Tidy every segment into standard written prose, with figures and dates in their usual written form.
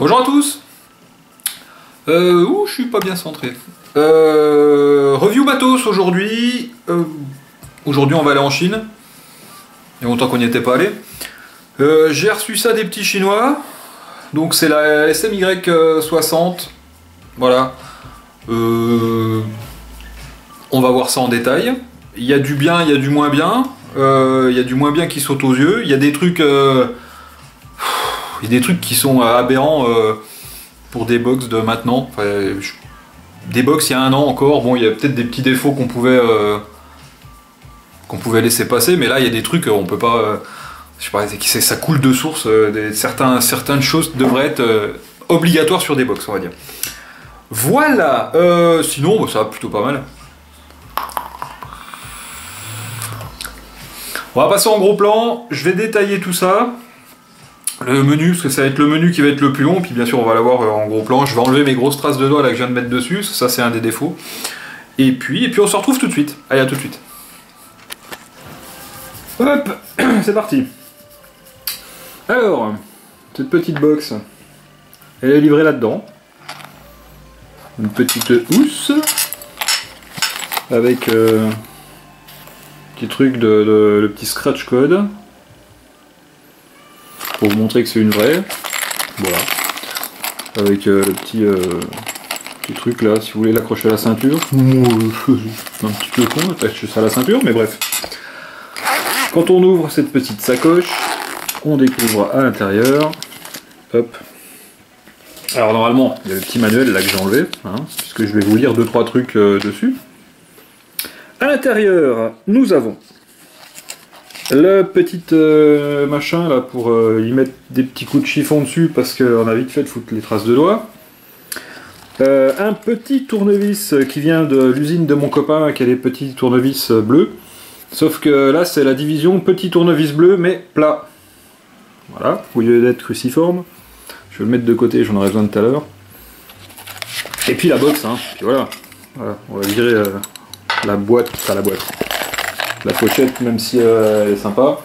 Bonjour à tous. Je suis pas bien centré. Review matos aujourd'hui. Aujourd'hui on va aller en Chine. Il y a longtemps qu'on n'y était pas allé. J'ai reçu ça des petits chinois. Donc c'est la SMY60. Voilà. On va voir ça en détail. Il y a du bien, il y a du moins bien. Il y a du moins bien qui saute aux yeux. Il y a des trucs... il y a des trucs qui sont aberrants pour des box de maintenant. Enfin, des box il y a un an encore. Bon, il y a peut-être des petits défauts qu'on pouvait laisser passer, mais là il y a des trucs on peut pas. Je sais pas, ça coule de source. Certaines choses devraient être obligatoires sur des box, on va dire. Voilà. Sinon, bah, ça va plutôt pas mal. On va passer en gros plan. Je vais détailler tout ça. Le menu, parce que ça va être le menu qui va être le plus long, puis bien sûr on va l'avoir en gros plan. Je vais enlever mes grosses traces de doigts là que je viens de mettre dessus, ça c'est un des défauts. Et puis on se retrouve tout de suite. Allez, à tout de suite. Hop, c'est parti. Alors, cette petite box, elle est livrée là-dedans. Une petite housse avec petit truc le petit scratch code. Pour vous montrer que c'est une vraie, voilà, avec le petit truc là, si vous voulez l'accrocher à la ceinture, un petit peu con, attacher ça à la ceinture, mais bref. Quand on ouvre cette petite sacoche, on découvre à l'intérieur, hop, alors normalement, il y a le petit manuel là que j'ai enlevé, hein, puisque je vais vous lire 2-3 trucs dessus. À l'intérieur, nous avons le petit machin là pour y mettre des petits coups de chiffon dessus parce qu'on a vite fait de foutre les traces de doigts. Un petit tournevis qui vient de l'usine de mon copain qui a des petits tournevis bleus. Sauf que là c'est la division petit tournevis bleu mais plat. Voilà, au lieu d'être cruciforme. Je vais le mettre de côté, j'en aurai besoin tout à l'heure. Et puis la box, hein. Puis voilà. Voilà, on va virer la boîte, enfin la boîte. La pochette, même si elle est sympa.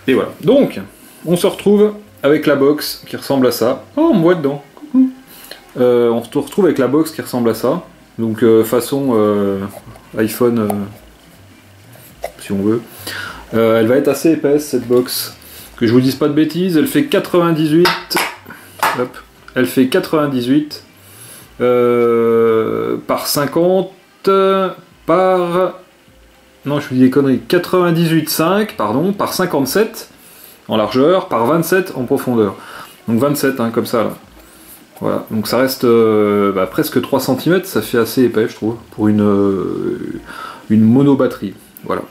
Et voilà. Donc, on se retrouve avec la box qui ressemble à ça. Oh, on me voit dedans. Coucou. On se retrouve avec la box qui ressemble à ça. Donc, façon iPhone, si on veut. Elle va être assez épaisse, cette box. Que je vous dise pas de bêtises, elle fait 98. Hop. Elle fait 98 par 50 par... Non, je vous dis des conneries. 98,5, pardon, par 57 en largeur, par 27 en profondeur. Donc 27, hein, comme ça, là. Voilà, donc ça reste presque 3 cm, ça fait assez épais, je trouve, pour une mono-batterie. Voilà.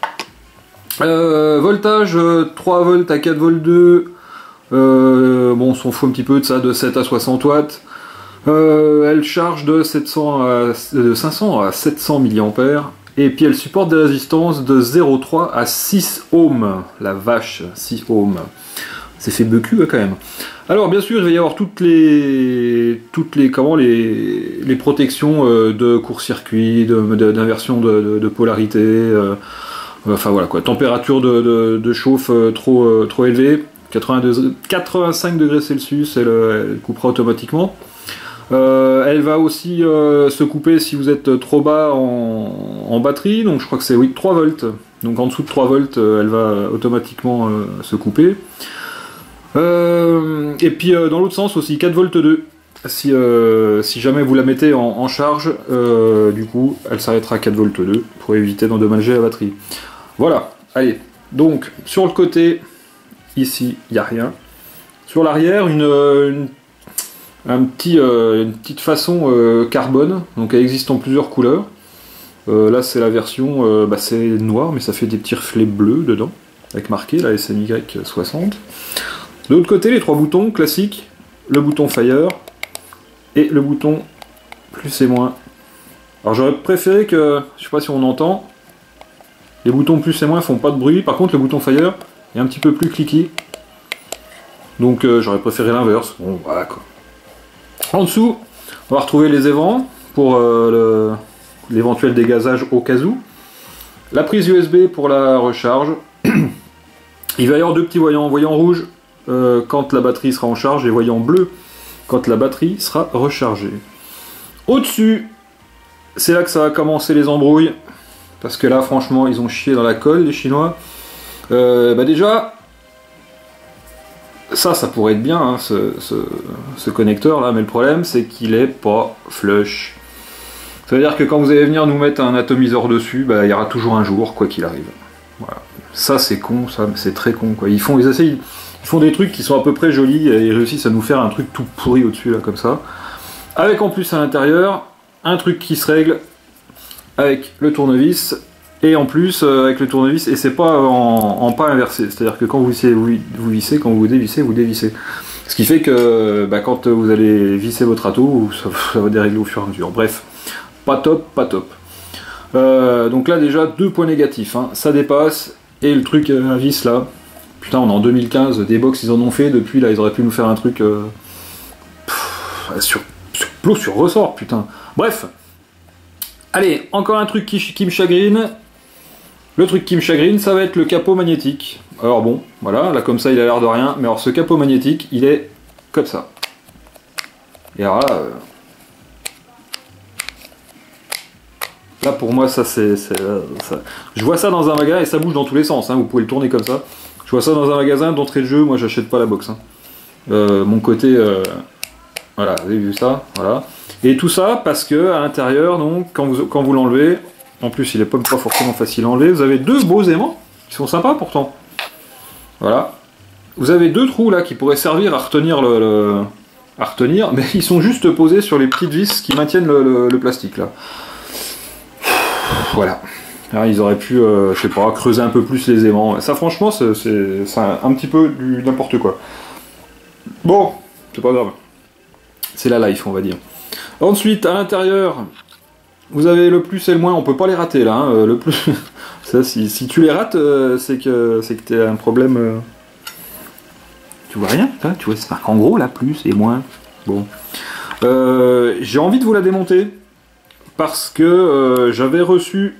Voltage, 3 volts à 4 volts 2. Bon, on s'en fout un petit peu de ça, de 7 à 60 watts. Elle charge de 500 à 700 mAh. Et puis elle supporte des résistances de 0,3 à 6 ohms. La vache, 6 ohms. C'est fait becu quand même. Alors bien sûr, il va y avoir toutes les protections de court-circuit, d'inversion de polarité. Enfin voilà quoi. Température de chauffe trop élevée. 85 degrés Celsius, elle coupera automatiquement. Elle va aussi se couper si vous êtes trop bas en batterie, donc je crois que c'est 3 volts. Donc en dessous de 3 volts, elle va automatiquement se couper. Et puis dans l'autre sens aussi, 4 volts 2. Si jamais vous la mettez en charge, du coup, elle s'arrêtera à 4 volts 2 pour éviter d'endommager la batterie. Voilà, allez. Donc sur le côté, ici, il n'y a rien. Sur l'arrière, une petite façon carbone, donc elle existe en plusieurs couleurs. Là c'est la version, c'est noir mais ça fait des petits reflets bleus dedans, avec marqué la SMY60. De l'autre côté les 3 boutons classiques, le bouton Fire et le bouton plus et moins. Alors j'aurais préféré que, je sais pas si on entend, les boutons plus et moins font pas de bruit, par contre le bouton Fire est un petit peu plus cliqué. Donc j'aurais préféré l'inverse, bon voilà quoi. En dessous, on va retrouver les évents pour l'éventuel dégazage au cas où. La prise USB pour la recharge. Il va y avoir 2 petits voyants. Voyant rouge quand la batterie sera en charge et voyant bleu quand la batterie sera rechargée. Au-dessus, c'est là que ça va commencer les embrouilles. Parce que là, franchement, ils ont chié dans la colle, les Chinois. Déjà, ça pourrait être bien, hein, ce connecteur-là. Mais le problème, c'est qu'il est pas flush. Ça veut dire que quand vous allez venir nous mettre un atomiseur dessus, il y aura toujours un jour, quoi qu'il arrive. Voilà. Ça, c'est con, ça, c'est très con, quoi. Ils font des trucs qui sont à peu près jolis et ils réussissent à nous faire un truc tout pourri au-dessus, là, comme ça. Avec en plus à l'intérieur, un truc qui se règle avec le tournevis, et en plus avec le tournevis, et c'est pas en pas inversé, c'est-à-dire que quand vous vissez, quand vous dévissez, vous dévissez. Ce qui fait que quand vous allez visser votre atout, ça va dérégler au fur et à mesure. Bref, pas top, pas top. Donc là déjà, 2 points négatifs, hein. Ça dépasse, et le truc à vis là, putain, on est en 2015, des box ils en ont fait, depuis là ils auraient pu nous faire un truc sur plot sur ressort, putain. Bref. Allez, encore un truc qui me chagrine. Le truc qui me chagrine, ça va être le capot magnétique. Alors bon, voilà, là comme ça il a l'air de rien, mais alors ce capot magnétique, il est comme ça. Et alors là pour moi ça c'est... Je vois ça dans un magasin et ça bouge dans tous les sens, hein, vous pouvez le tourner comme ça. Je vois ça dans un magasin d'entrée de jeu, moi j'achète pas la box. Hein. Mon côté... Voilà, vous avez vu ça, voilà. Et tout ça parce que à l'intérieur, donc, quand vous l'enlevez, en plus il est pas forcément facile à enlever, vous avez 2 beaux aimants, qui sont sympas pourtant. Voilà. Vous avez 2 trous là qui pourraient servir à retenir à retenir, mais ils sont juste posés sur les petites vis qui maintiennent le plastique là. Voilà. Alors, ils auraient pu, je sais pas, creuser un peu plus les aimants. Ça franchement, c'est un petit peu du n'importe quoi. Bon, c'est pas grave. C'est la life, on va dire. Ensuite, à l'intérieur, vous avez le plus et le moins. On peut pas les rater là. Hein, le plus, ça, si tu les rates, c'est que t'as un problème. Tu vois rien, hein, tu vois, c'est marqué en gros là, plus et moins. Bon, j'ai envie de vous la démonter parce que j'avais reçu.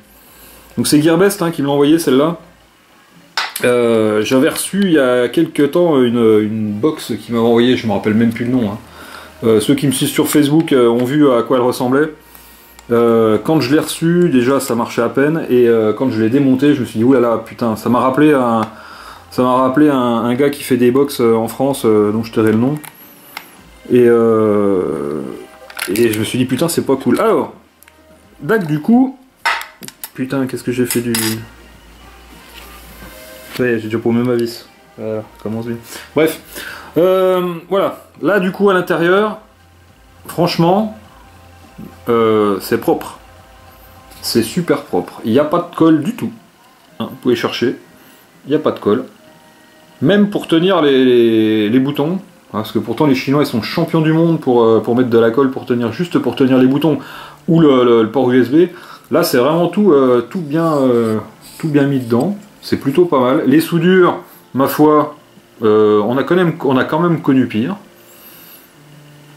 Donc c'est Gearbest qui me l'a envoyé celle-là. J'avais reçu il y a quelques temps une box qui m'avait envoyé. Je me rappelle même plus le nom. Hein. Ceux qui me suivent sur Facebook ont vu à quoi elle ressemblait. Quand je l'ai reçu, déjà ça marchait à peine, et quand je l'ai démonté, je me suis dit oulala, putain, ça m'a rappelé un gars qui fait des box en France, dont je tairai le nom. Et je me suis dit putain, c'est pas cool. Alors, du coup, putain, qu'est-ce que j'ai fait du. Ouais, j'ai déjà paumé ma vis. Voilà, commence bien. Bref. Voilà, là du coup à l'intérieur, franchement, c'est propre, c'est super propre, il n'y a pas de colle du tout, hein, vous pouvez chercher, il n'y a pas de colle, même pour tenir les boutons, hein, parce que pourtant les Chinois ils sont champions du monde pour mettre de la colle pour tenir, juste pour tenir les boutons, ou le port USB, là c'est vraiment tout bien mis dedans, c'est plutôt pas mal, les soudures, ma foi, on a quand même connu pire.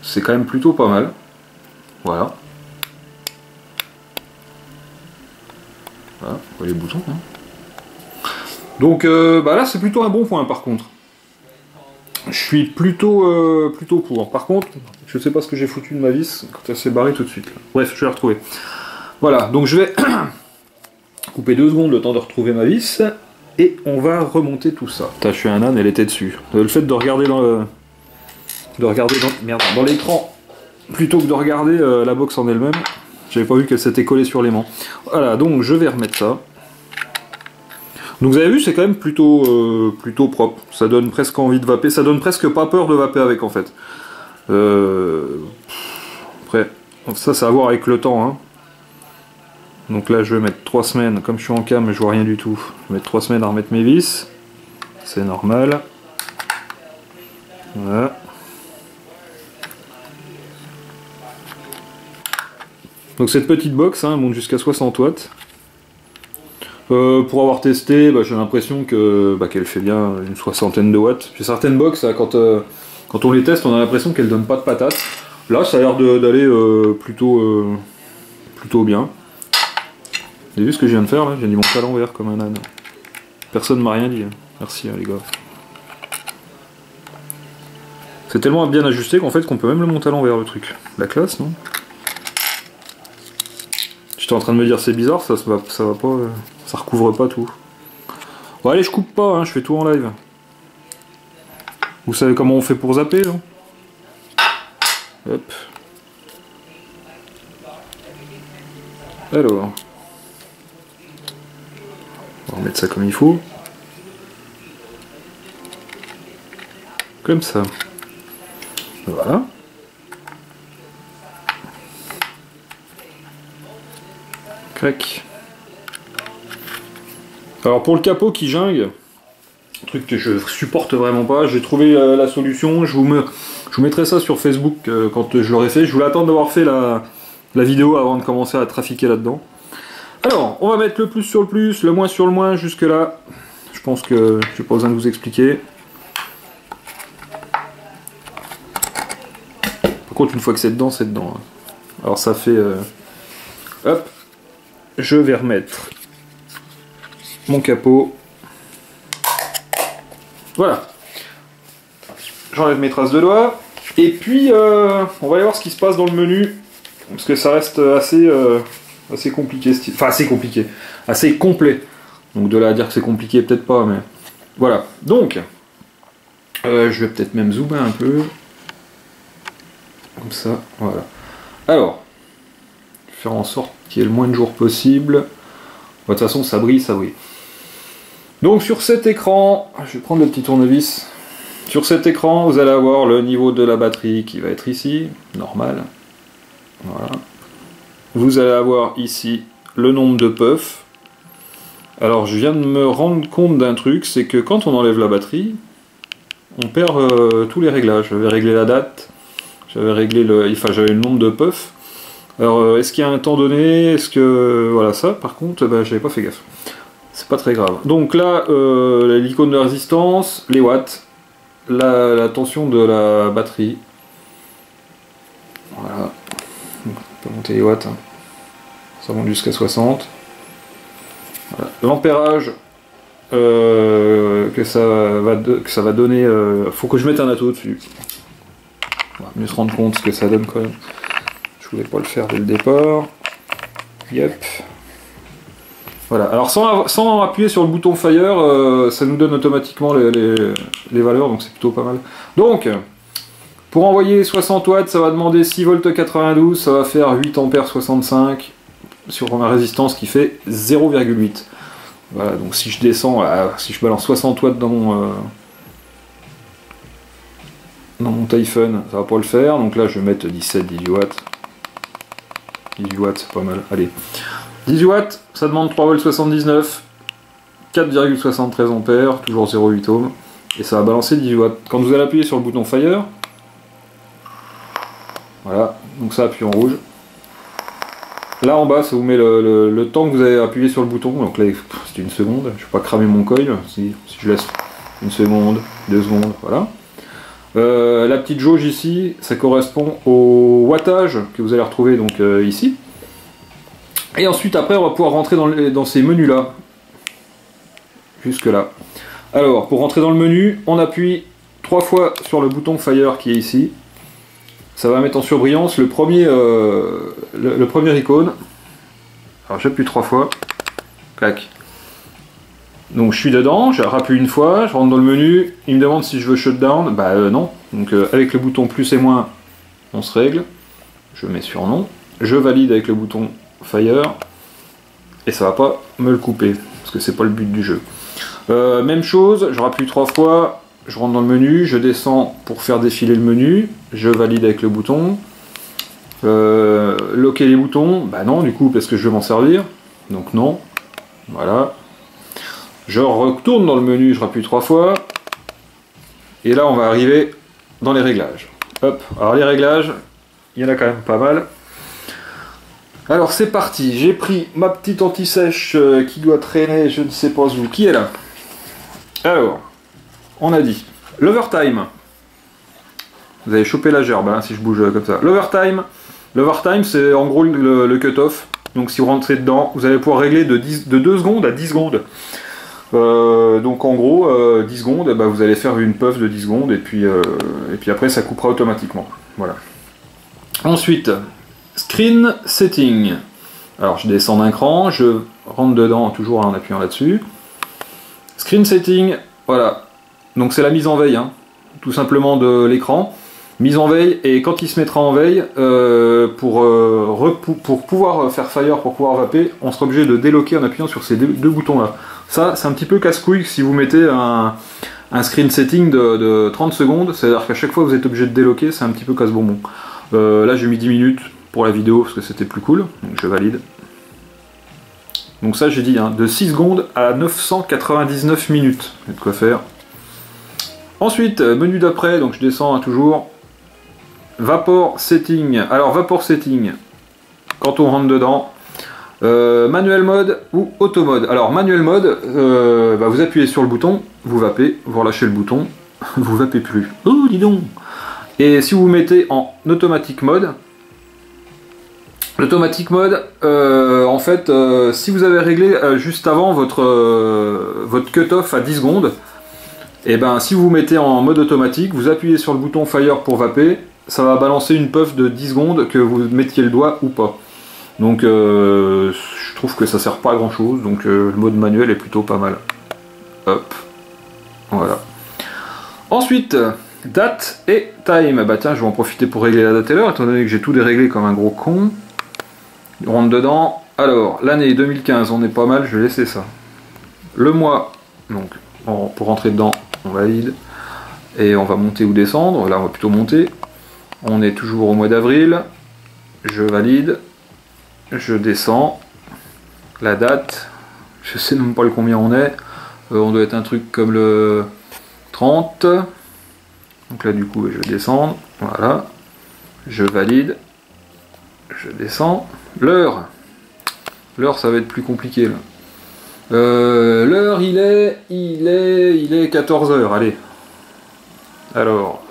C'est quand même plutôt pas mal. Voilà. Voilà, les boutons. Hein. Donc là c'est plutôt un bon point par contre. Je suis plutôt pour. Par contre, je sais pas ce que j'ai foutu de ma vis quand elle s'est barrée tout de suite. Là. Bref, je vais la retrouver. Voilà, donc je vais couper 2 secondes le temps de retrouver ma vis. Et on va remonter tout ça. Putain, je suis un âne, elle était dessus. Le fait de regarder dans l'écran plutôt que de regarder la box en elle-même, j'avais pas vu qu'elle s'était collée sur l'aimant. Voilà, donc je vais remettre ça. Donc vous avez vu, c'est quand même plutôt propre. Ça donne presque envie de vaper. Ça donne presque pas peur de vaper avec en fait. Après, ça c'est à voir avec le temps. Hein. Donc là je vais mettre 3 semaines, comme je suis en cam je vois rien du tout, je vais mettre 3 semaines à remettre mes vis, c'est normal. Voilà. Donc cette petite box hein, monte jusqu'à 60 watts. Pour avoir testé, j'ai l'impression qu'elle fait bien une 60aine de watts. J'ai certaines box, quand on les teste, on a l'impression qu'elles donnent pas de patates. Là ça a l'air d'aller plutôt bien. Vous avez vu ce que je viens de faire là? Je viens d'y monter à l'envers comme un âne. Personne m'a rien dit. Merci les gars. C'est tellement bien ajusté qu'en fait qu'on peut même le monter à l'envers le truc. La classe, non? J'étais en train de me dire c'est bizarre, ça va pas, ça recouvre pas tout. Bon allez, je coupe pas, hein, je fais tout en live. Vous savez comment on fait pour zapper, non? Hop. Alors. On va remettre ça comme il faut. Comme ça. Voilà. Crac. Alors pour le capot qui gingue, truc que je supporte vraiment pas, j'ai trouvé la solution, je vous mettrai ça sur Facebook quand je l'aurai fait, je voulais attendre d'avoir fait la vidéo avant de commencer à trafiquer là-dedans. Alors, on va mettre le plus sur le plus, le moins sur le moins jusque là, je pense que j'ai pas besoin de vous expliquer. Par contre une fois que c'est dedans, c'est dedans. Alors ça fait... hop, je vais remettre mon capot. Voilà. J'enlève mes traces de doigts. Et puis, on va aller voir ce qui se passe dans le menu. Parce que ça reste assez compliqué. Enfin, assez compliqué. Assez complet. Donc de là à dire que c'est compliqué, peut-être pas, mais... Voilà. Donc, je vais peut-être même zoomer un peu. Comme ça, voilà. Alors, faire en sorte qu'il y ait le moins de jours possible. De toute façon, ça brille, ça brille. Donc sur cet écran, je vais prendre le petit tournevis. Sur cet écran, vous allez avoir le niveau de la batterie qui va être ici, normal. Voilà. Vous allez avoir ici le nombre de puffs. Alors je viens de me rendre compte d'un truc, c'est que quand on enlève la batterie, on perd tous les réglages. J'avais réglé la date, j'avais réglé j'avais le nombre de puffs. Alors est-ce qu'il y a un temps donné, est-ce que... Voilà, ça par contre, j'avais pas fait gaffe. C'est pas très grave. Donc là, l'icône de résistance, les watts, la tension de la batterie. Voilà. On peut monter les watts. Hein. Ça monte jusqu'à 60. Voilà. L'ampérage que ça va donner. Faut que je mette un atto dessus. On va mieux se rendre compte ce que ça donne quand même. Je voulais pas le faire dès le départ. Yep. Voilà, alors sans appuyer sur le bouton Fire, ça nous donne automatiquement les valeurs, donc c'est plutôt pas mal. Donc, pour envoyer 60 watts, ça va demander 6 volts 92, ça va faire 8 ampères 65 sur ma résistance qui fait 0,8. Voilà, donc si je descends, si je balance 60 watts dans mon Typhon, ça va pas le faire, donc là je vais mettre 17, 18 watts. 18 watts, c'est pas mal, allez. 18 watts, ça demande 3,79 volts, 4,73 ampères, toujours 0,8 ohms, et ça va balancer 18 watts. Quand vous allez appuyer sur le bouton Fire, voilà, donc ça appuie en rouge. Là en bas, ça vous met le temps que vous avez appuyé sur le bouton, donc là c'est une seconde, je ne vais pas cramer mon coil, si je laisse une seconde, 2 secondes, voilà. La petite jauge ici, ça correspond au wattage que vous allez retrouver donc ici. Et ensuite, après, on va pouvoir rentrer dans ces menus-là. Jusque là. Alors, pour rentrer dans le menu, on appuie 3 fois sur le bouton Fire qui est ici. Ça va mettre en surbrillance le premier icône. Alors, j'appuie 3 fois. Clac. Donc, je suis dedans, je rappuie une fois, je rentre dans le menu. Il me demande si je veux shutdown. Bah, non. Donc, avec le bouton plus et moins, on se règle. Je mets sur non. Je valide avec le bouton Fire et ça va pas me le couper parce que c'est pas le but du jeu. Même chose, je rappuie 3 fois, je rentre dans le menu, je descends pour faire défiler le menu, je valide avec le bouton. Locker les boutons, bah non du coup parce que je vais m'en servir, donc non. Voilà. Je retourne dans le menu, je rappuie 3 fois et là on va arriver dans les réglages. Hop, alors les réglages, il y en a quand même pas mal. Alors c'est parti, j'ai pris ma petite anti-sèche qui doit traîner, je ne sais pas où, qui est là. Alors, on a dit, l'overtime. Vous avez chopé la gerbe hein, si je bouge comme ça. L'overtime c'est en gros le cut-off. Donc si vous rentrez dedans, vous allez pouvoir régler de 2 secondes à 10 secondes. Donc en gros, 10 secondes, bah, vous allez faire une puff de 10 secondes et puis après ça coupera automatiquement. Voilà. Ensuite, screen setting. Alors je descends d'un cran, je rentre dedans toujours en appuyant là-dessus. Screen setting, voilà. Donc c'est la mise en veille, hein, tout simplement de l'écran. Mise en veille, et quand il se mettra en veille, pour pouvoir faire fire, pour pouvoir vaper, on sera obligé de déloquer en appuyant sur ces deux boutons là. Ça, c'est un petit peu casse-couille si vous mettez un screen setting de 30 secondes, c'est-à-dire qu'à chaque fois vous êtes obligé de déloquer, c'est un petit peu casse-bonbon. Là j'ai mis 10 minutes pour la vidéo parce que c'était plus cool, donc je valide. Donc ça j'ai dit, hein, de 6 secondes à 999 minutes, il y a de quoi faire. Ensuite, menu d'après, donc je descends hein, toujours. Vapor setting. Alors vapor setting, quand on rentre dedans, manuel mode ou auto mode. Alors manuel mode, bah, vous appuyez sur le bouton, vous vapez, vous relâchez le bouton, vous vapez plus. Oh dis donc. Et si vous mettez en automatique mode, l'automatique mode, en fait, si vous avez réglé juste avant votre cut-off à 10 secondes, et ben si vous mettez en mode automatique, vous appuyez sur le bouton fire pour vaper, ça va balancer une puff de 10 secondes que vous mettiez le doigt ou pas. Donc je trouve que ça sert pas à grand chose, donc le mode manuel est plutôt pas mal. Hop, voilà. Ensuite, date et time. Bah tiens, je vais en profiter pour régler la date et l'heure, étant donné que j'ai tout déréglé comme un gros con. On rentre dedans. Alors, l'année 2015, on est pas mal, je vais laisser ça. Le mois, donc pour rentrer dedans, on valide. Et on va monter ou descendre, là on va plutôt monter. On est toujours au mois d'avril, je valide, je descends, la date, je sais même pas le combien on est, on doit être un truc comme le 30, donc là du coup je vais descendre, voilà, je valide, je descends, l'heure ça va être plus compliqué là. L'heure il est 14 h, allez, alors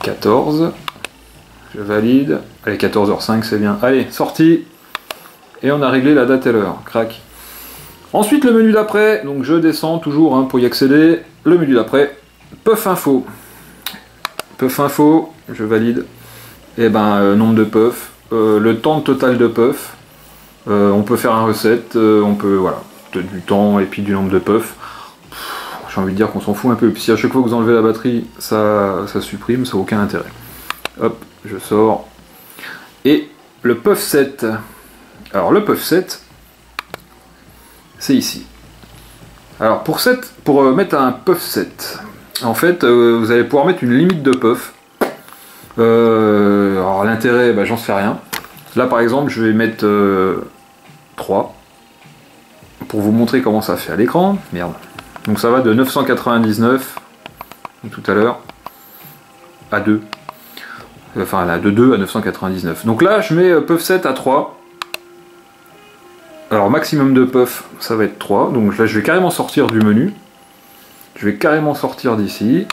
14, je valide, allez 14h05 c'est bien, allez sorti, et on a réglé la date et l'heure, crac. Ensuite le menu d'après, donc je descends toujours hein, pour y accéder, le menu d'après, puff info, je valide, et ben nombre de puffs, le temps total de puff, on peut faire un reset, on peut, voilà, du temps et puis du nombre de puffs. J'ai envie de dire qu'on s'en fout un peu, puis si à chaque fois que vous enlevez la batterie, ça supprime, ça n'a aucun intérêt. Hop, je sors. Et le puff set. Alors le puff set, c'est ici. Alors pour mettre un puff set, en fait, vous allez pouvoir mettre une limite de puff. Alors l'intérêt, bah, j'en sais rien. Là par exemple, je vais mettre 3 pour vous montrer comment ça fait à l'écran. Merde. Donc ça va de 999, tout à l'heure, à 2. Enfin, là, de 2 à 999. Donc là, je mets puff set à 3. Alors, maximum de puff, ça va être 3. Donc là, je vais carrément sortir du menu. Je vais carrément sortir d'ici.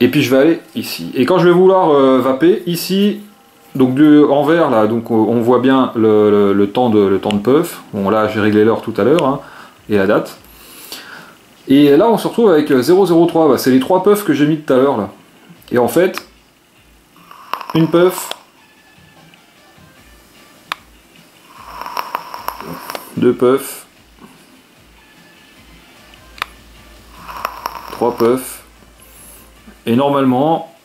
Et puis, je vais aller ici. Et quand je vais vouloir vaper, ici, donc en vert, là, donc on voit bien le temps de puff. Bon, là, j'ai réglé l'heure tout à l'heure, hein, et la date. Et là on se retrouve avec 003, bah, c'est les 3 puffs que j'ai mis tout à l'heure là. Et en fait, une puff, 2 puffs, 3 puffs, et normalement,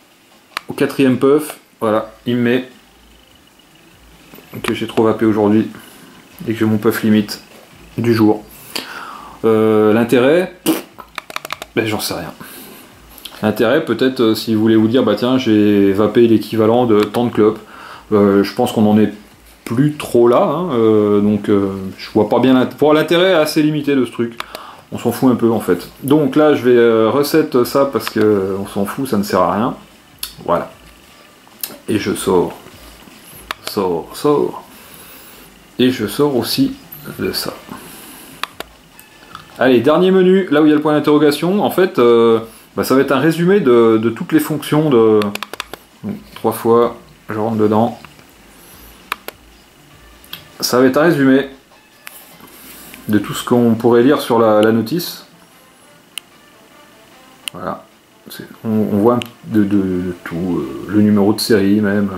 au 4e puff, voilà, il me met que j'ai trop vapé aujourd'hui et que j'ai mon puff limite du jour. L'intérêt, ben, j'en sais rien. L'intérêt, peut-être, si vous voulez vous dire, bah tiens, j'ai vapé l'équivalent de tant de clopes. Je pense qu'on en est plus trop là, hein, donc je vois pas bien l'intérêt. Pour l'intérêt assez limité de ce truc. On s'en fout un peu en fait. Donc là, je vais reset ça parce que on s'en fout, ça ne sert à rien. Voilà. Et je sors. Et je sors aussi de ça. Allez, dernier menu, là où il y a le point d'interrogation, en fait, bah, ça va être un résumé de toutes les fonctions de... Donc, 3 fois, je rentre dedans. ça va être un résumé de tout ce qu'on pourrait lire sur la notice. Voilà, on voit de tout, le numéro de série même,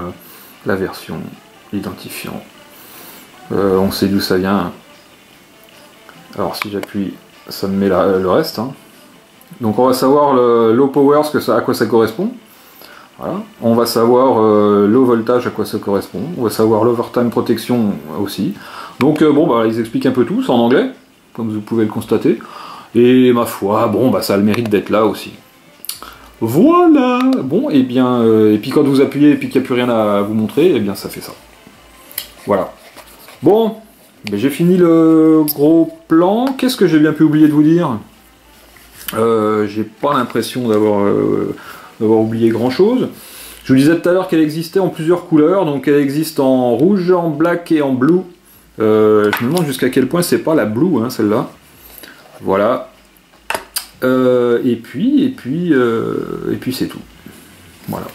la version, l'identifiant. On sait d'où ça vient. Alors si j'appuie, ça me met le reste. Hein. Donc on va savoir le low power, à quoi ça correspond. Voilà. On va savoir low voltage, à quoi ça correspond. On va savoir l'overtime protection aussi. Donc bon, bah, ils expliquent un peu tout, c'est en anglais, comme vous pouvez le constater. Et ma foi, bon, bah, ça a le mérite d'être là aussi. Voilà. Bon, et bien, et puis quand vous appuyez et puis qu'il n'y a plus rien à vous montrer, et bien ça fait ça. Voilà. Bon, ben, j'ai fini le gros plan. Qu'est-ce que j'ai bien pu oublier de vous dire? J'ai pas l'impression d'avoir oublié grand chose. Je vous disais tout à l'heure qu'elle existait en plusieurs couleurs, donc elle existe en rouge, en black et en blue. Je me demande jusqu'à quel point c'est pas la blue, hein, celle-là. Voilà. Et puis c'est tout. Voilà.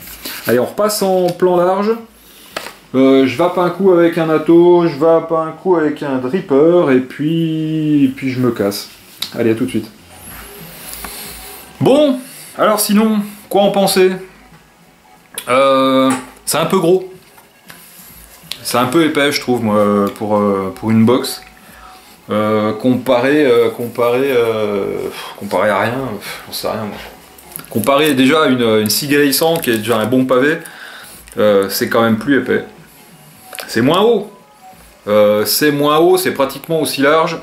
Allez, on repasse en plan large. Je vape un coup avec un atto, je vape un coup avec un dripper, et puis je me casse. Allez, à tout de suite. Bon, alors sinon, quoi en penser? C'est un peu gros. C'est un peu épais, je trouve, moi, pour une box. Comparé à rien, j'en sais rien, moi. Comparé déjà à une Seagate 100 qui est déjà un bon pavé, c'est quand même plus épais. C'est moins haut. C'est pratiquement aussi large.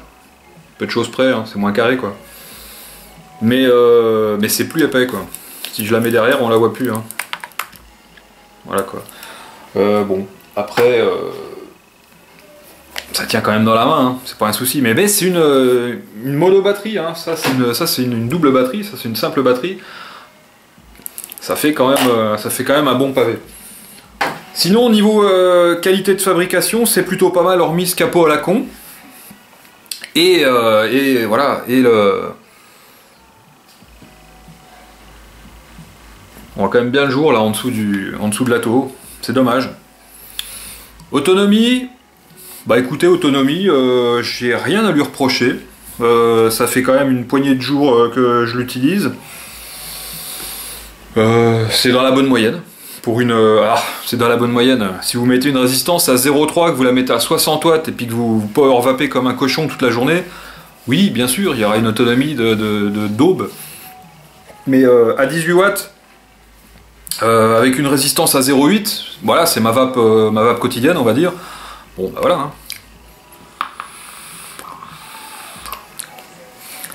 Peu de choses près, hein, c'est moins carré, quoi. Mais c'est plus épais, quoi. Si je la mets derrière, on la voit plus, hein. Voilà, quoi. Bon, après, ça tient quand même dans la main, hein. C'est pas un souci. Mais c'est une mono-batterie, hein. Ça, c'est une double batterie, ça, c'est une simple batterie. Ça fait quand même un bon pavé. Sinon, au niveau qualité de fabrication, c'est plutôt pas mal, hormis ce capot à la con. Et voilà, et on voit quand même bien le jour là en dessous de l'atto. C'est dommage. Autonomie, bah écoutez, autonomie, j'ai rien à lui reprocher. Ça fait quand même une poignée de jours que je l'utilise. C'est dans la bonne moyenne. C'est dans la bonne moyenne. Si vous mettez une résistance à 0,3, que vous la mettez à 60 watts et puis que vous power vapez comme un cochon toute la journée, oui, bien sûr, il y aura une autonomie d'aube. Mais à 18 watts, avec une résistance à 0,8, voilà, c'est ma vape quotidienne, on va dire. Bon, bah voilà. Hein.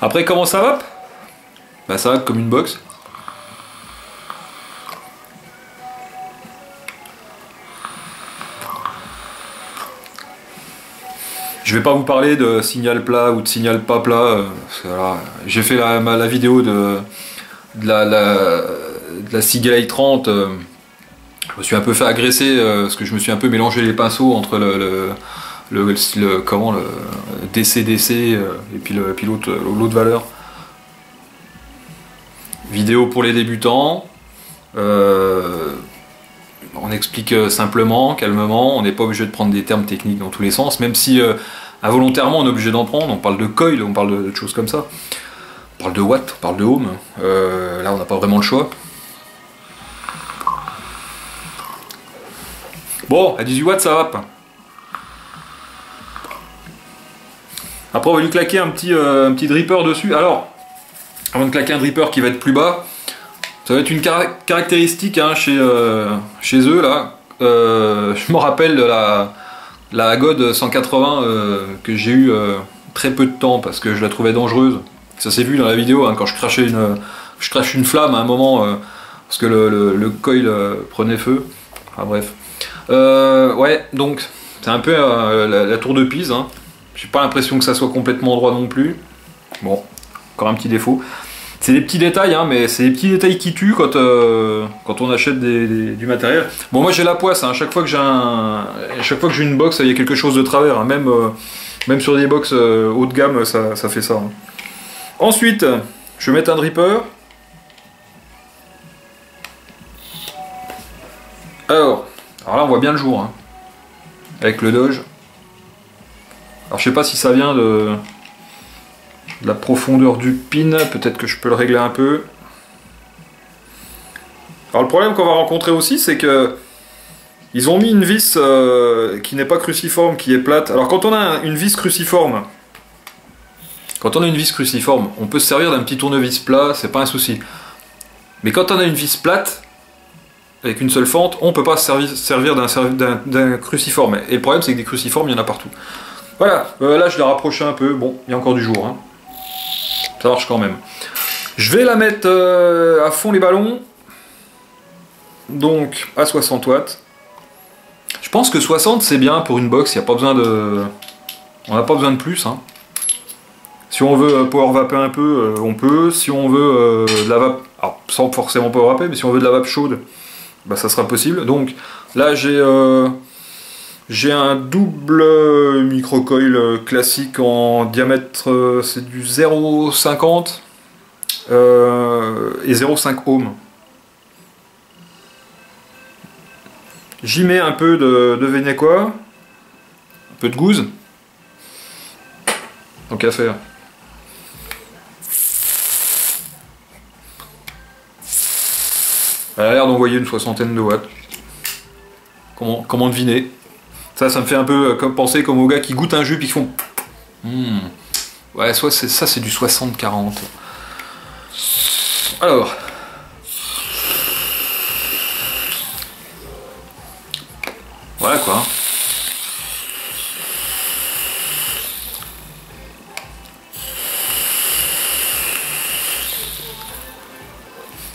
Après, comment ça vape? Bah ça vape comme une box. Je vais pas vous parler de signal plat ou de signal pas plat. Voilà, j'ai fait la vidéo de la Seagate 30. Je me suis un peu fait agresser parce que je me suis un peu mélangé les pinceaux entre le DC-DC et puis l'autre valeur. Vidéo pour les débutants. On explique simplement, calmement, on n'est pas obligé de prendre des termes techniques dans tous les sens, même si involontairement on est obligé d'en prendre, on parle de coil, on parle de choses comme ça. On parle de watts, on parle de ohm, là on n'a pas vraiment le choix. Bon, à 18 watts ça vape. Après on va lui claquer un petit dripper dessus. Alors, avant de claquer un dripper qui va être plus bas, ça va être une caractéristique hein, chez eux là. Je me rappelle de la God 180 que j'ai eu très peu de temps parce que je la trouvais dangereuse. Ça s'est vu dans la vidéo hein, quand je crachais une flamme à un moment parce que le coil prenait feu. Enfin bref. Ouais, donc c'est un peu la tour de Pise. Hein. J'ai pas l'impression que ça soit complètement droit non plus. Bon, encore un petit défaut. C'est des petits détails, hein, mais c'est des petits détails qui tuent quand on achète du matériel. Bon, moi j'ai la poisse, hein, à chaque fois que j'ai une box, il y a quelque chose de travers. Hein, même sur des box haut de gamme, ça fait ça. Hein. Ensuite, je vais mettre un dripper. Alors là on voit bien le jour, hein, avec le Doge. Alors je sais pas si ça vient de la profondeur du pin, peut-être que je peux le régler un peu. Alors le problème qu'on va rencontrer aussi, c'est que ils ont mis une vis qui n'est pas cruciforme, qui est plate. Alors quand on a une vis cruciforme, on peut se servir d'un petit tournevis plat, c'est pas un souci. Mais quand on a une vis plate, avec une seule fente, on peut pas se servir d'un cruciforme. Et le problème, c'est que des cruciformes, il y en a partout. Voilà, là je l'ai rapproché un peu. Bon, il y a encore du jour, hein. Ça marche quand même. Je vais la mettre à fond les ballons. Donc à 60 watts. Je pense que 60 c'est bien pour une box, il n'y a pas besoin de. On n'a pas besoin de plus, hein. Si on veut power vaper un peu, on peut. Si on veut de la vape, alors sans forcément power vaper, mais si on veut de la vape chaude, bah, ça sera possible. Donc là j'ai un double microcoil classique en diamètre, c'est du 0,50 et 0,5 ohm. J'y mets un peu de Vénéquois, un peu de gouze, tant qu'à faire. Elle a l'air d'envoyer une 60aine de watts. Comment deviner? Ça me fait un peu penser comme aux gars qui goûtent un jus puis qui font... Ouais, soit ça c'est du 60-40. Alors... Voilà quoi.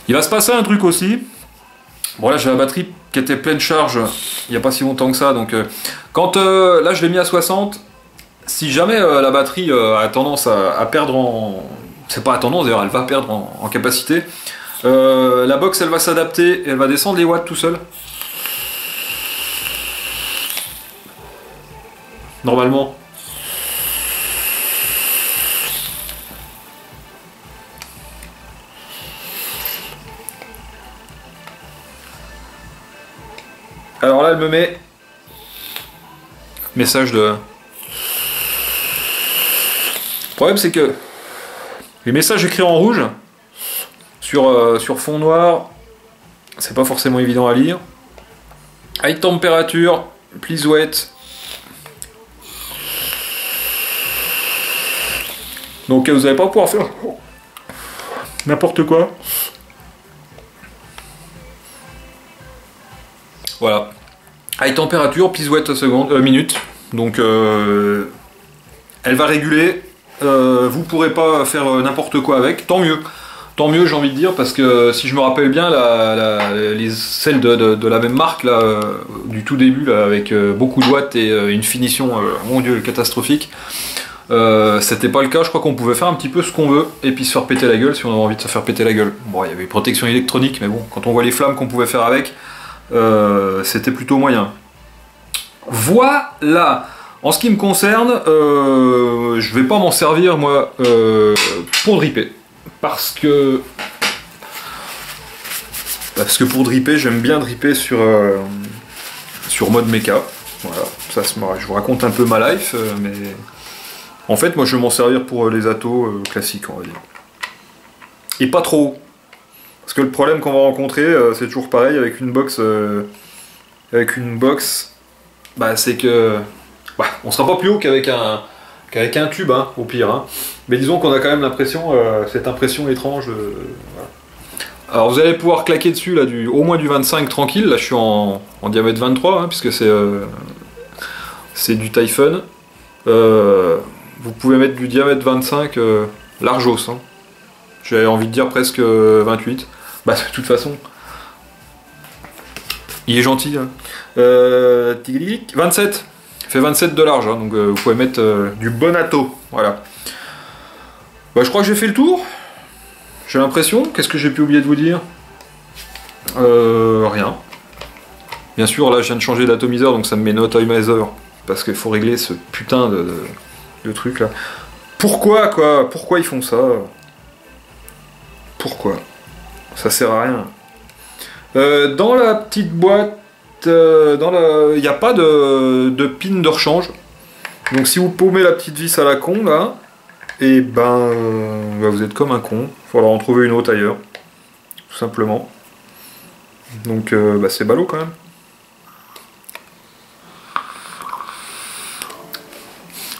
Il va se passer un truc aussi. Bon là j'ai la batterie qui était pleine charge il n'y a pas si longtemps que ça. Donc quand là je l'ai mis à 60. Si jamais la batterie a tendance à perdre en... C'est pas à tendance d'ailleurs, elle va perdre en capacité. La box elle va s'adapter et elle va descendre les watts tout seul. Normalement. Alors là, elle me met message de... Le problème, c'est que les messages écrits en rouge sur fond noir, c'est pas forcément évident à lire. High temperature, please wait. Donc vous n'allez pas pouvoir faire n'importe quoi. Voilà. High temperature, please wait a seconde, minute. Donc elle va réguler. Vous pourrez pas faire n'importe quoi avec. Tant mieux. Tant mieux, j'ai envie de dire, parce que si je me rappelle bien, celle de la même marque là, du tout début, là, avec beaucoup de watts et une finition, mon dieu, catastrophique. C'était pas le cas, je crois qu'on pouvait faire un petit peu ce qu'on veut et puis se faire péter la gueule si on avait envie de se faire péter la gueule. Bon, il y avait une protection électronique, mais bon, quand on voit les flammes qu'on pouvait faire avec, c'était plutôt moyen. Voilà. En ce qui me concerne, je vais pas m'en servir moi pour dripper, parce que pour dripper, j'aime bien dripper sur mode méca. Voilà, je vous raconte un peu ma life, mais en fait, moi je vais m'en servir pour les atos classiques, on va dire. Et pas trop. Parce que le problème qu'on va rencontrer, c'est toujours pareil avec une box. Bah, c'est que. Bah, on sera pas plus haut qu'avec un tube, hein, au pire. Hein. Mais disons qu'on a quand même l'impression, cette impression étrange. Voilà. Alors vous allez pouvoir claquer dessus là, au moins du 25 tranquille. Là je suis en diamètre 23, hein, puisque c'est du Typhon. Vous pouvez mettre du diamètre 25 largos. Hein. J'avais envie de dire presque 28. Bah de toute façon, il est gentil. Hein. 27. Il fait 27 de large, hein, donc vous pouvez mettre du bon ato. Voilà. Bah, je crois que j'ai fait le tour. J'ai l'impression. Qu'est-ce que j'ai pu oublier de vous dire? Rien. Bien sûr, là je viens de changer d'atomiseur, donc ça me met no atomizer. Parce qu'il faut régler ce putain de truc là. Pourquoi quoi? Pourquoi ils font ça? Pourquoi? Ça sert à rien. Dans la petite boîte, il n'y a pas de pin de rechange. Donc si vous paumez la petite vis à la con là, et ben vous êtes comme un con. Il faudra en trouver une autre ailleurs, tout simplement. Donc c'est ballot quand même.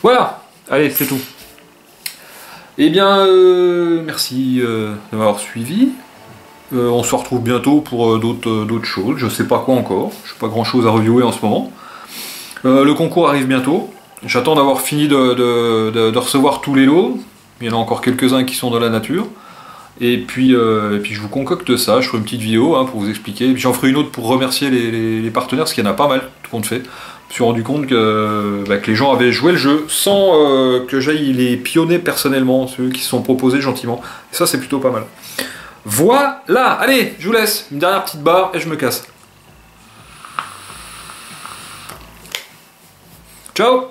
Voilà, allez, c'est tout. Eh bien, merci de m'avoir suivi. On se retrouve bientôt pour d'autres choses. Je sais pas quoi encore. Je n'ai pas grand chose à reviewer en ce moment. Le concours arrive bientôt. J'attends d'avoir fini de recevoir tous les lots. Il y en a encore quelques-uns qui sont dans la nature. Et puis je vous concocte ça. Je ferai une petite vidéo pour vous expliquer. Et puis j'en ferai une autre pour remercier les partenaires, parce qu'il y en a pas mal compte fait. Je me suis rendu compte que les gens avaient joué le jeu sans que j'aille les pionner personnellement, ceux qui se sont proposés gentiment. Et ça, c'est plutôt pas mal. Voilà, allez, je vous laisse. Une dernière petite barre et je me casse. Ciao!